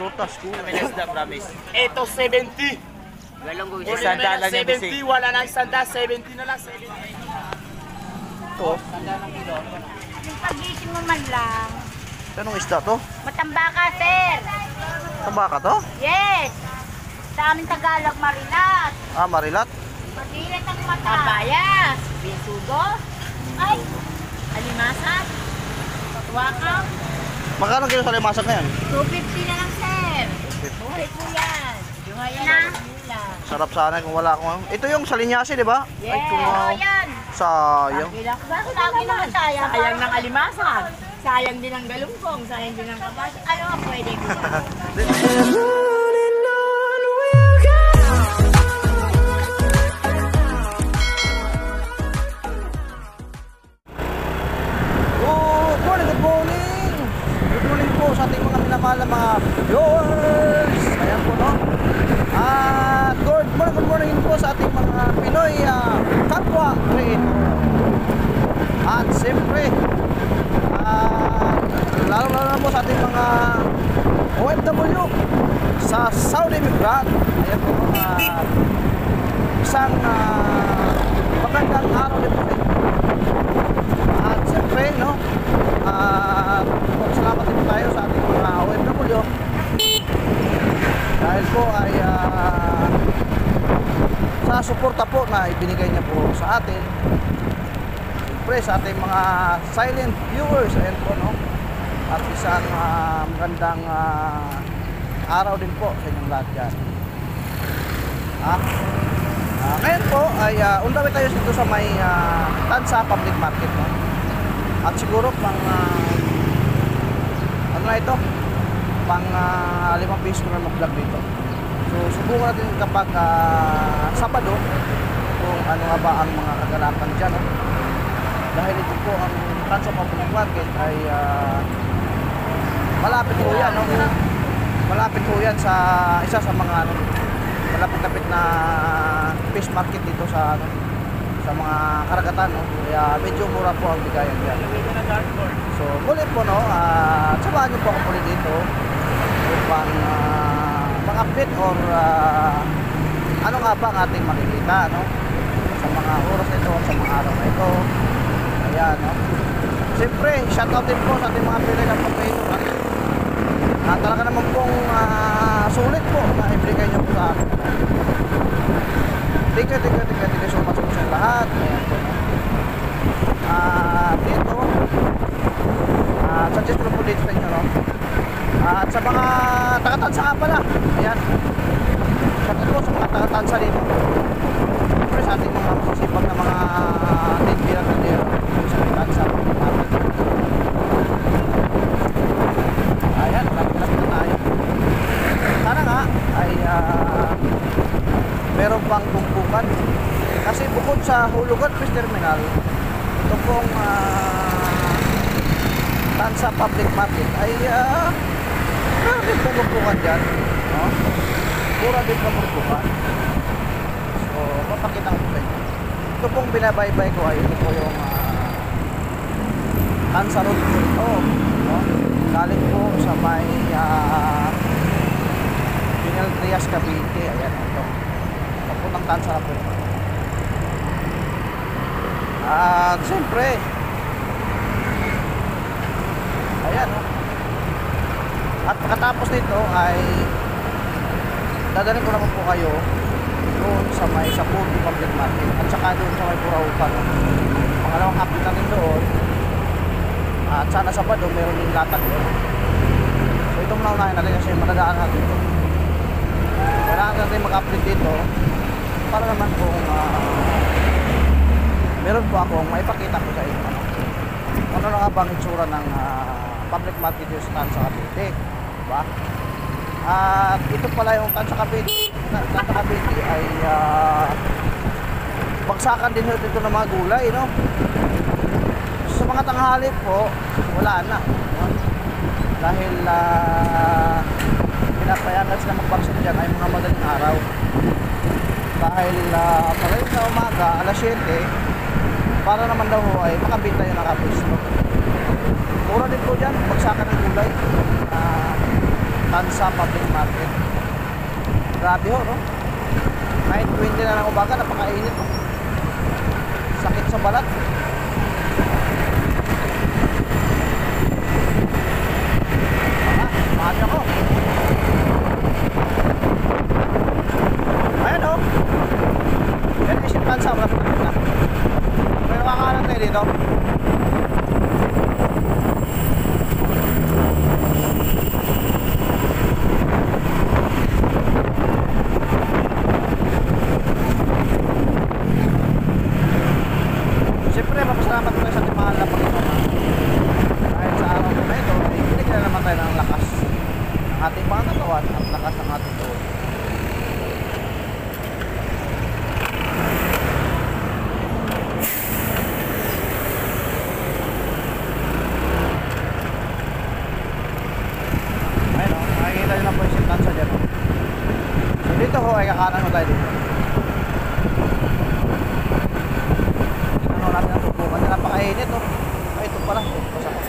prutas. Minasda, promise. Ito 70. Isanda lang yung 70, wala na isanda, 70 na lang, 70. Ito. Yung pagising mo man lang. Anong isda to? Matambaka, sir. Tambaka to? Yes. Sa aming Tagalog, Marilat. Ah, marilat. Marilat ang mata. Kabayas. Bisugo. Ay. Alimasa. Wakam. Magkano kilo sa limasag na yan? 250 na lang, sir. Buhay po yan. Yung ayan na. Sarap sana kung wala akong... Ito yung salinyasi, di ba? Yes. Ay, sayang. Bakit lagi naman sayang? Sayang ng alimasag. Sayang din ang galungkong. Sayang din ang kabas. Ano ang pwede ko? Good morning! Good morning po sa ating mga minamahal na mga viewers! Ayan po, no? At good morning po sa ating mga Pinoy kapwa creator. At siyempre, lalo na po sa ating mga OFW sa Saudi Migrant. Ayan po, isang magandang araw din po sa inyo. At siyempre, no, salamat din po tayo sa ating mga OFW dahil po ay sa suporta po na ibinigay niya po sa atin, siyempre sa ating mga silent viewers. Ayan po, no, at isang magandang araw din po sa inyong lahat dyan. Ngayon po ay undawin tayo dito sa may Tansa Public Market, no? At siguro pang ano na ito, pang 5 piso na mag-vlog dito. So subukan natin kapag Sabado kung ano nga ba ang mga kaganapan dyan, no? Dahil ito po ang Tansa Public Market ay malapit po yan, no? Malapit po yan sa isa sa mga ano, malapit-lapit na fish market dito sa ano, sa mga karagatan, no? Kaya medyo mura po ang bigayan dyan. So muli po, no, samahan nyo po ako muli dito upang mag-update or ano nga ba ang ating makikita, no, sa mga oras na ito, sa mga araw na ito. Ayan, no. Siyempre, shoutout din po sa ating mga Pinoy na pagkaino. Talaga naman pong sulit po na ibigay nyo po sa akin. Thank you so much po sa lahat. Ayan po. Dito, suggest ko po dito sa inyo, no? At sa mga taga-Tansa nga pala, ayan, shoutout po sa mga taga-Tansa dito. Siyempre sa ating mga masisipag na mga tinbiran na dito sa Tansa. Ayan, lapit na tayo. Sana nga ay meron pang tumpukan. Kasi bukod sa Hulugan Fish Terminal, ito pong Tansa Public Market ay meron din pong tumpukan dyan, no? Pura din pong tumpukan. So, mapakita ko sa inyo. Ito pong binabaybay ko ay ito po yung Tansa Road po ito, no? Galing po sa may Pinal Trias, Cavite. Ayan, ito. Papuntang Tansa po. At siyempre, ayan, no? At pagkatapos nito ay dadalhin ko naman po kayo doon sa may Sapurdi Public Market at saka doon sa may Buraupan. Pangalawang update natin doon. At sana Sabado meron din latag doon. So ito muna unahin natin kasi madadaan natin ito. Kailangan natin mag-update dito para naman kung meron po akong maipakita ko sa inyo, ano na nga bang itsura ng public market dito sa Tansa Cavite, diba? At ito pala yung Tansa Cavite. Tansa Cavite ay bagsakan din dito ng mga gulay, no? Sa mga tanghali po, wala na, no? Dahil pinapayagan sila magpaksin dyan ay mga madaling araw. Dahil pagkain sa umaga, alas 7, para naman daw ay makabita yung nakapwesto. Mura din po dyan, bagsakan ng gulay. Tansa Public Market. Grabe ho, no? Kahit 20 na ng umaga, napakainit, no? Sakit sa balat. Mahal ako. Ayan, oh. Yan yung isip Tansa, wala pa na. May nakakalang tayo dito. Siyempre, mapasalamat ko sa ating mahal na Panginoon. Kahit sa araw na ito, binigyan na naman tayo ng lakas ng ating mga katawan at lakas ng ating tuwa. Ayun o, makikita nyo na po yung simtansa dyan o. So dito ho, ay kakanan ho tayo dito. Tingnan ho natin ang tubukan niya, napakainit o. Ay, ito pala, lagpas ako.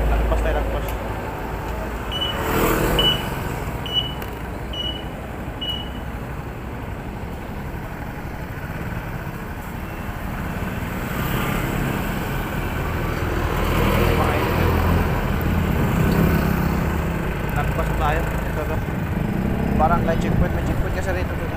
Lagpas tayo, lagpas. Nagpas tayo. Ito to. Parang may checkpoint. May checkpoint kasi rito. Ano.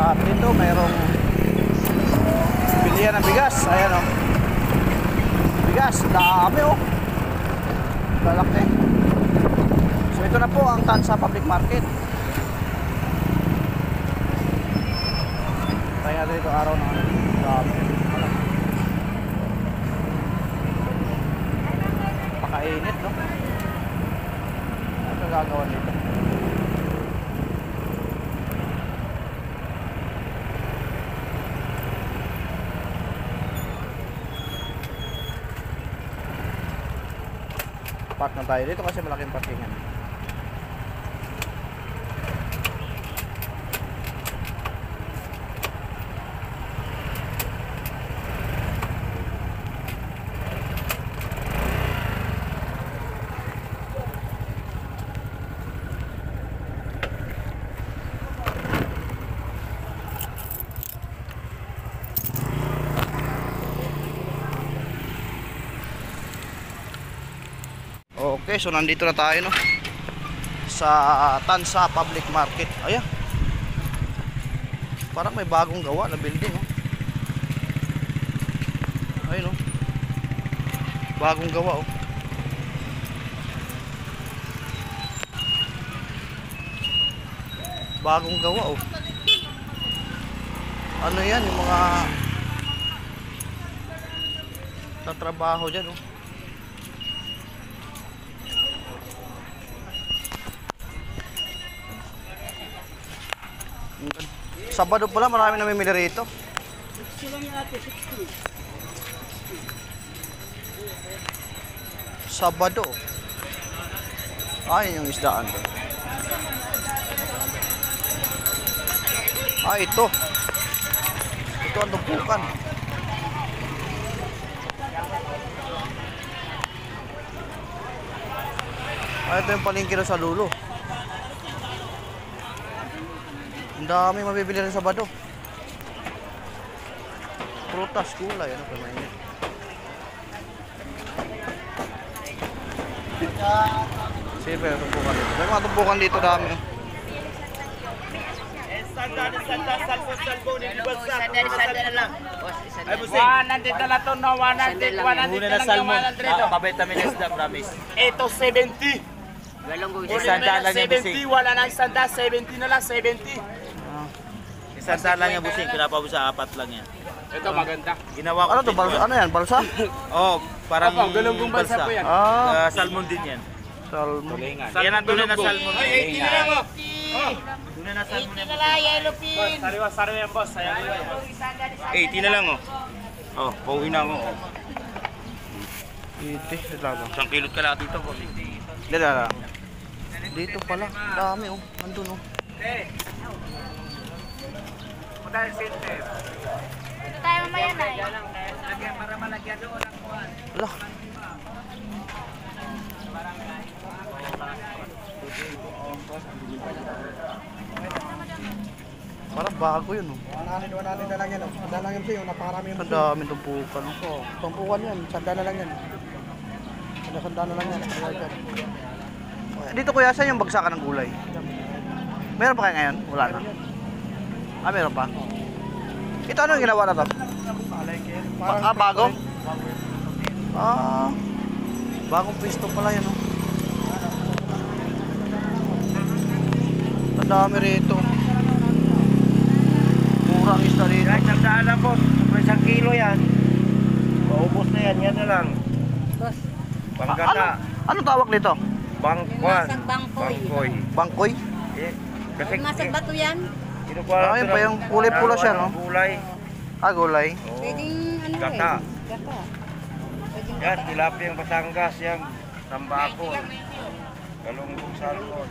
At dito mayroong bilihan ng bigas. Ayan o. Bigas, dami o. Lalaki. So ito na po ang Tansa Public Market. Tayo natin ito araw na ano. Dami. Pakainit, no? Ano gagawin dito? Park na tayo dito kasi malaking parkingan. Okay, so nandito na tayo no sa Tansa Public Market. Ayan. Parang may bagong gawa na building oh. Ayun oh. Bagong gawa oh. Bagong gawa oh. Ano yan yung mga tatrabaho dyan oh. Sabado pala marami namimili rito. Sabado. Ay, yung isdaan to. Ah, ito. Ito ang tumpukan. Ah, ito yung palengke sa Lulo. Ang dami mabibili rin sa Sabado. Prutas, kulay, ano pa mainit. Sige, pero tumpukan dito. May mga tumpukan dito dami. Sandal na lang. Ay, busing. 100 na lang ito, no? 100 Muna na lang salmon. yung 100. Pabait namin yung isda, promise. Ito 70. Galunggong Kunin isa. mo na ng 70, wala na isang daan, 70 na lang, 70. Ah. Isang saan lang yan, busing. Pinapabos sa 4 lang yan. Ito maganda. Ginawa ko Ano to? Balsa? Ano yan? Balsa? Oh, parang Opo, galunggong balsa po yan. Salmon din yan. Salmon. Yan ang tunay na salmon. Ay, 80 na lang oh. Tunay na salmon yan. Yellow pin. Sariwa yan boss, sayang ko yan. 80 na lang oh. Oh, pauwi na ako. Iti. Dalaga. Isang kilot ka lang dito, boss. Dalaga. Dito pala. Dami oh. Andun oh. Ito tayo mamaya na eh. Ala. Parang bago yun oh. 100 na lang yan. Sanda lang yan sa'yo. Napakarami yung Ang dami tumpukan oh. Oh, tumpukan yan. Sanda na lang yan. Sanda na lang yan. Dito kuya, saan yung bagsakan ng gulay? Meron pa kayo ngayon? Wala na. Ah, meron pa? Ito ano yung ginawa na to? Bago? Ah, bagong pwesto pala yan oh. Ang dami rito. Murang isda rito. Kahit isang daan lang, boss. Isang kilo yan. Maubos na yan, yan na lang. Boss, Panggata. Ano tawag nito? Bangkwan. masag bangkoy. Bangkoy. Bangkoy? Eh, kasi Masag bato yan? kinukuha Ah, yun pa yung kulay pula siya, no? Gulay. Ah, gulay. Oo. Pwedeng ano Gata. eh. Gata. Pwedeng Yan, gata. tilapiyang Batangas, yan. Tambakol. Galunggong salmon.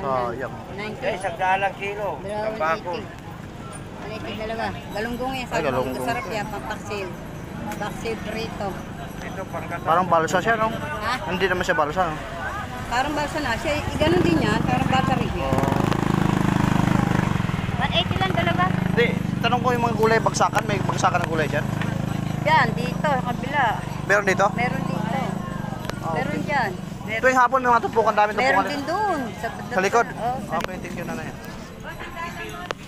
Sayang. 90. Eh, isang daan lang kilo. Tambakol. 180 dalawa. Galunggong yan. Ay, galunggong. Masarap yan. Pampaksiw. Paksiw prito. Ito, panggata. Parang balsa siya, no? Ha? Hindi naman siya balsa, no? Parang balsa na. Siya, ganun din yan. Parang balsa rin. 180 lang dalawa. Hindi, tanong ko yung mga gulay, bagsakan. May bagsakan ng gulay dyan? Yan, dito. Kabila. Meron dito? Meron dito. Meron dyan. Tuwing hapon may mga tumpukan, dami Meron tumpukan. din doon. Sa likod? Oh, sa Okay, thank you na yan.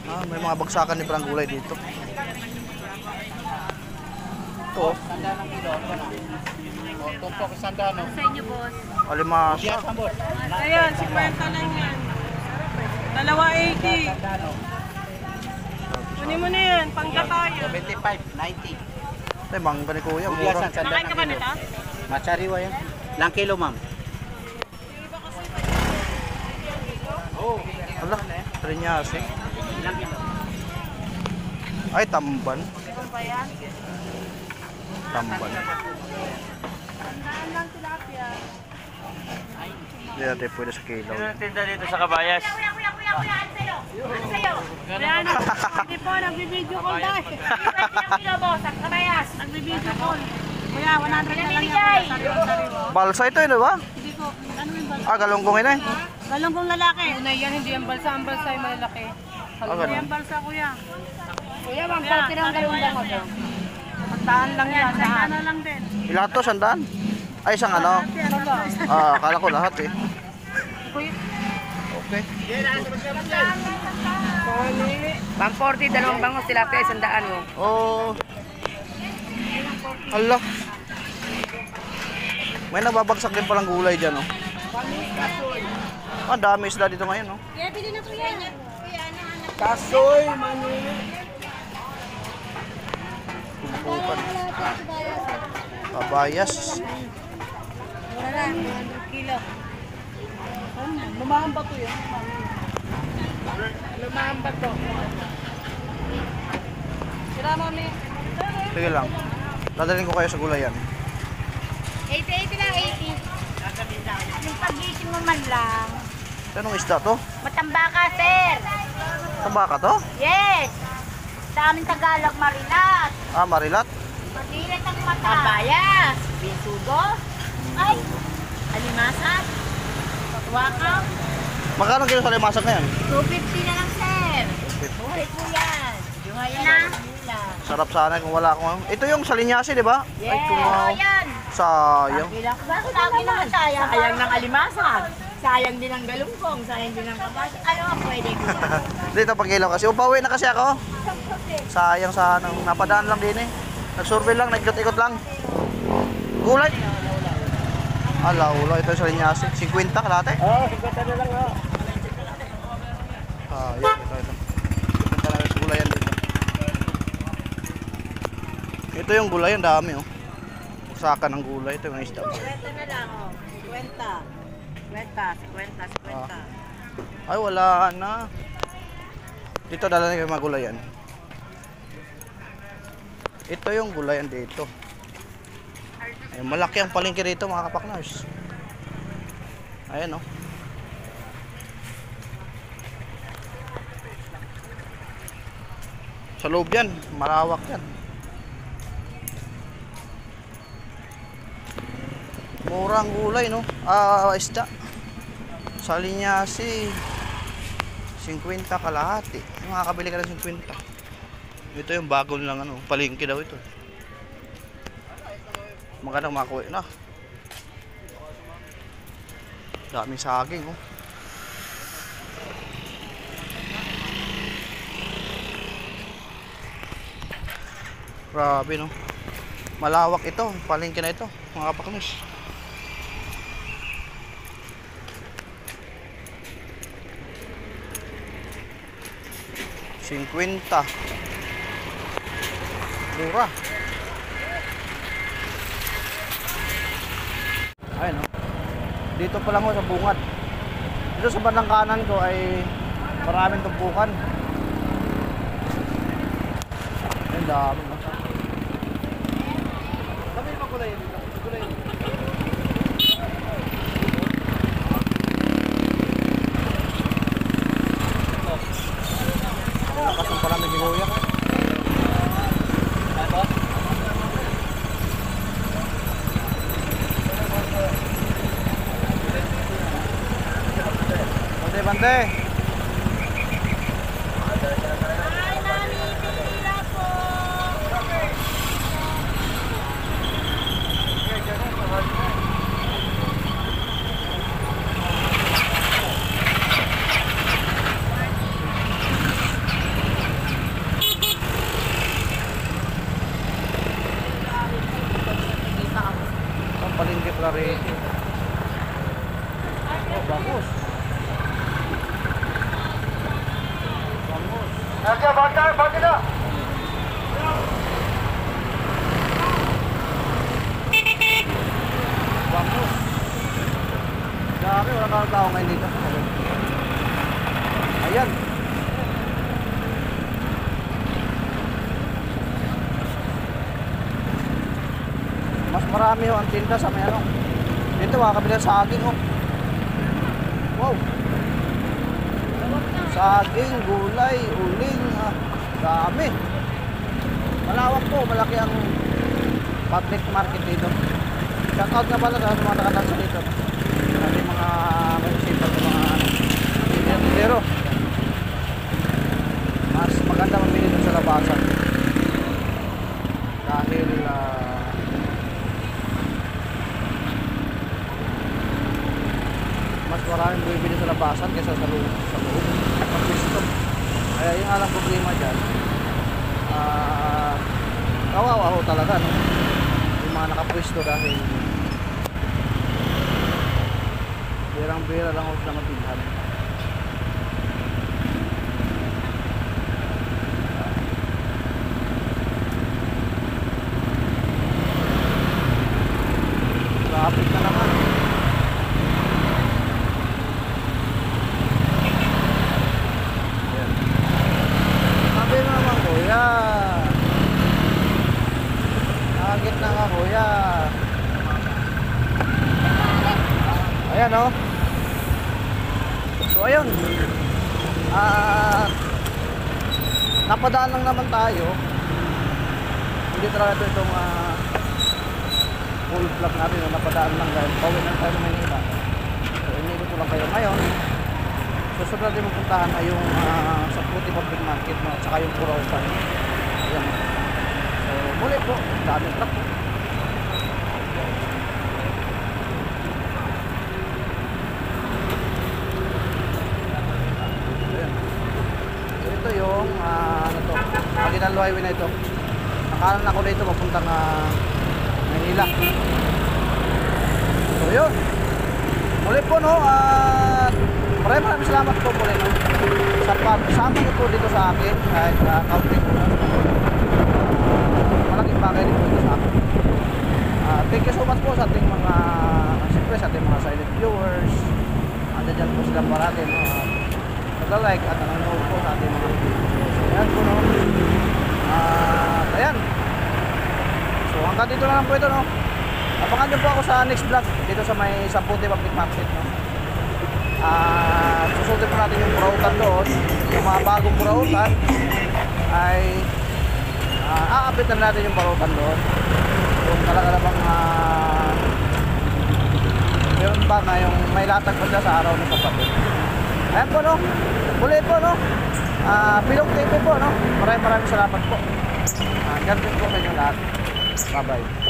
Ah, may mga bagsakan din parang gulay dito. Ito, oh. Tumpok sanda, no? Alimasa. Ayan, 50 lang yan. Dalawa 80. Kunin mo na yan, panggatayo. 75, 90. Ay, mangga ni kuya, mura. Nakain ka ba nito? Machariwa yan. Ilang kilo, ma'am? Ala, trinyasi. Ay, tamban. Tamban. Hindi natin pwede sa kilaw. Sino ang tinda dito sa Kabayas? Ayan, hindi po, nagbibideo call dahil. Nagbibideo call. Kuya, 100 na lang yan. Sariwa-sariwa. Balsa ito, di ba? Hindi ko, ano yung balsa? Ah, galunggong ina eh. Galunggong lalaki. Unay yan, hindi yung balsa. Ang balsa ay malalaki. Ah, ganun. Yan balsa, kuya. Kuya, 140 lang galunggong ako. Magtaan lang yan. Saan na lang din. Lahat to, sandaan? Ay, isang ano? Ah, akala ko lahat eh. Okay. 140, dalawang bangos, tilapia, 100 mo. Oh. Hala. May nababagsak din palang gulay dyan, oh. Ah, dami isda dito ngayon, oh. Kuya, bili na kuya. Kasoy, mani. Tumpukan. Kabayas. Mura lang, 100 kilo. Lumahan ba to yan? Lumahan ba to? Sira, mami. Sige lang. Dadalhin ko kayo sa gulayan. 80 lang, 80. Yung pag-isip mo man lang. Anong isda to? Matambaka, sir. Tabaka to? Yes. Sa aming Tagalog, Marilat. Ah, marilat. Marilat ang mata. Kabayas. Bisugo. Ay. Alimasag. Wakaw. Magkano kilo sa limasag na yan? 250 na lang, sir. Buhay po yan. Buhay na. Sarap sana kung wala akong... Ito yung salinyasi, di ba? Yes. Ay, tumaw. yan. Sayang. Bakit lagi naman sayang? Sayang ng alimasag. Sayang din ang galungkong. Sayang din ang kapas. Ano ang pwede ko? Dito pag ilaw kasi. Upawi na kasi ako. Sayang sa ano. Napadaan lang din eh. Nag-survey lang, nag-ikot-ikot lang. Gulay. Laulo. Ito sa linyasi. 50 kalate. Oo, 50 na lang ha. Yan. Ito. 50 na lang gulayan dito. Ito yung gulayan. Dami oh. Usakan ng gulay. Ito yung isda. 50 na lang, oh. 50. 50. Ay, wala na. Dito dala na yung mga gulayan. Ito yung gulayan dito. Ay, malaki ang palengke rito mga kapakners. Ayan oh. Sa loob yan, malawak yan. Murang gulay no. Isda. Sa linyasi 50 kalahati. Makakabili ka ng 50. Ito yung bago lang ano, palengke daw ito. Magandang makuha na. Daming saging oh. Grabe no. Malawak ito, palengke na ito, mga kapaknus. $50. Mura. Ayun oh. Dito pa lang ako sa bungad. Dito sa bandang kanan ko ay maraming tumpukan. Ang dami no. Dami pa kulay dito. Kulay. Lakas ng parami ni Kuya. Bante. Ay, mami, pila po. Ang palengke pala rito. Oh, bangus. Oke, bakit na? Bangus. Dami, wala kang tao ngayon dito. Ayan. Mas marami ho ang tinda sa may ano. Dito makakabili ng saging oh. Wow. Saging, gulay, uling, dami. Malawak po, malaki ang public market dito. Shoutout nga pala sa mga nakatansa dito. Sabi mga municipal ng mga pero mas maganda mamili dun sa labasan. Dahil mas maraming bumibili sa labasan kaysa sa loob. Pag-pisto. Kaya yung alang problema dyan, kawawa ho talaga, no? Yung mga nakapwesto dahil birang-bira lang ho sila matilhan. Traffic na naman. Sabi naman kuya, nakagit na nga kuya. Ayan o. So ayun, napadaan lang naman tayo. Hindi talaga itong full vlog natin, no? Napadaan lang dahil pauwi lang tayo ng Manila. So inigot ko lang kayo ngayon. Susunod natin mapuntahan ay yung sa Puti Public Market, no? At saka yung Purautan. Ayan. So muli po, daming truck po. Ayan. So ito yung ano to, Aguinaldo Highway na ito. Nakanan ako dito papuntang Manila. So yun. Muli po, no, at maraming salamat po muli, no, sa pagsama niyo po dito sa akin kahit counting po. Malaking bagay din po ito sa akin. Thank you so much po sa ating mga, siyempre sa ating mga silent viewers. Andiyan dyan po sila parati, no, nag-like at nanonood po sa ating mga videos. Ayan po, no. Ayan. So hanggang dito na lang po ito, no. Abangan nyo po ako sa next vlog dito sa may Samputi Public Market, no. Susunod po natin yung burautan doon. Yung mga bagong burautan ay aabit na natin yung burautan doon. Yung talaga namang meron ba na yung may latag pa siya sa araw ng Sabado. Ayan po, no. Muli po, no. Pilong TV po, no. Maraming salamat po. Ganun po sa inyo lahat. Bye bye.